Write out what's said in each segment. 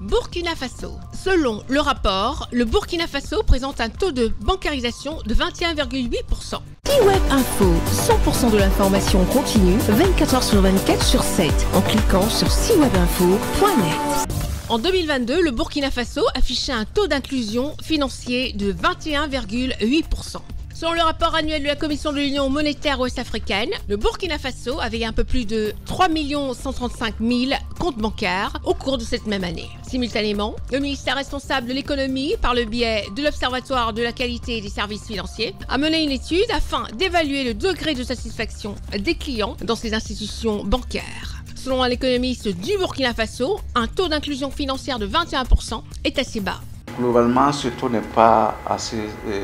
Burkina Faso. Selon le rapport, le Burkina Faso présente un taux de bancarisation de 21,8%. C-Web Info, 100% de l'information continue, 24h sur 24 sur 7, en cliquant sur cwebinfo.net. En 2022, le Burkina Faso affichait un taux d'inclusion financier de 21,8%. Selon le rapport annuel de la Commission de l'Union monétaire ouest-africaine, le Burkina Faso avait un peu plus de 3 135 000 comptes bancaires au cours de cette même année. Simultanément, le ministère responsable de l'économie, par le biais de l'Observatoire de la qualité des services financiers, a mené une étude afin d'évaluer le degré de satisfaction des clients dans ces institutions bancaires. Selon un économiste du Burkina Faso, un taux d'inclusion financière de 21% est assez bas. Globalement, ce taux n'est pas assez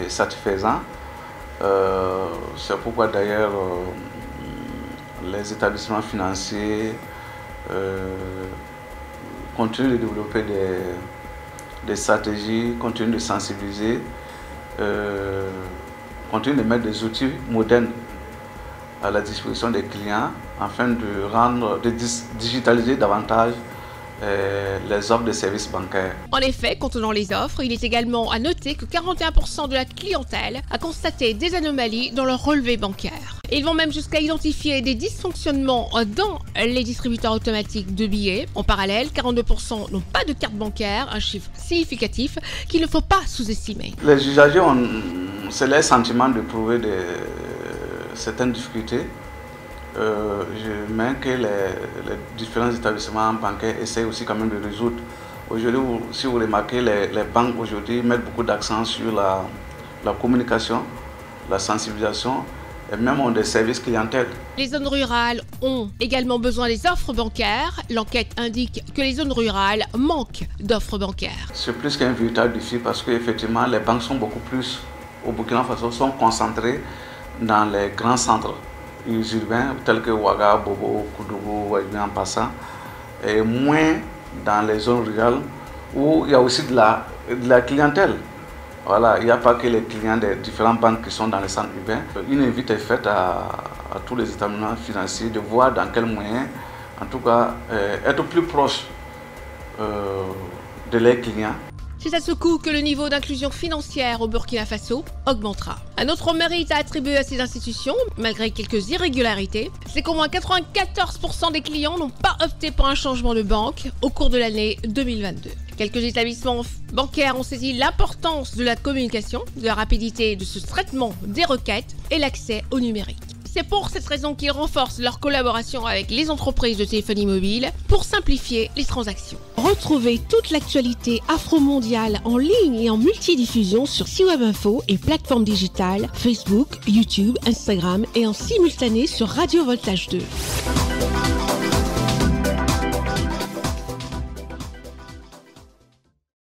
satisfaisant. C'est pourquoi d'ailleurs les établissements financiers continuent de développer des stratégies, continuent de sensibiliser, continuent de mettre des outils modernes à la disposition des clients afin de digitaliser davantage les offres de services bancaires. En effet, contenant les offres, il est également à noter que 41% de la clientèle a constaté des anomalies dans leur relevé bancaire. Et ils vont même jusqu'à identifier des dysfonctionnements dans les distributeurs automatiques de billets. En parallèle, 42% n'ont pas de carte bancaire, un chiffre significatif qu'il ne faut pas sous-estimer. Les usagers c'est leur sentiment de prouver certaines difficultés. Je mets que les différents établissements bancaires essayent aussi quand même de résoudre. Aujourd'hui, si vous remarquez, les banques aujourd'hui mettent beaucoup d'accent sur la communication, la sensibilisation et même ont des services clientèle. Les zones rurales ont également besoin des offres bancaires. L'enquête indique que les zones rurales manquent d'offres bancaires. C'est plus qu'un véritable défi parce qu'effectivement, les banques sont beaucoup plus, au Burkina Faso, sont concentrées dans les grands centres urbains tels que Ouaga, Bobo, Koudougou, en passant, et moins dans les zones rurales où il y a aussi de la clientèle. Voilà, il n'y a pas que les clients des différentes banques qui sont dans les centres urbains. Une invite est faite à tous les établissements financiers de voir dans quels moyens, en tout cas, être plus proche de leurs clients. C'est à ce coup que le niveau d'inclusion financière au Burkina Faso augmentera. Un autre mérite à attribuer à ces institutions, malgré quelques irrégularités, c'est qu'au moins 94% des clients n'ont pas opté pour un changement de banque au cours de l'année 2022. Quelques établissements bancaires ont saisi l'importance de la communication, de la rapidité de ce traitement des requêtes et l'accès au numérique. C'est pour cette raison qu'ils renforcent leur collaboration avec les entreprises de téléphonie mobile pour simplifier les transactions. Retrouvez toute l'actualité afro-mondiale en ligne et en multidiffusion sur C-Web Info et plateformes digitales Facebook, YouTube, Instagram et en simultané sur Radio Voltage 2.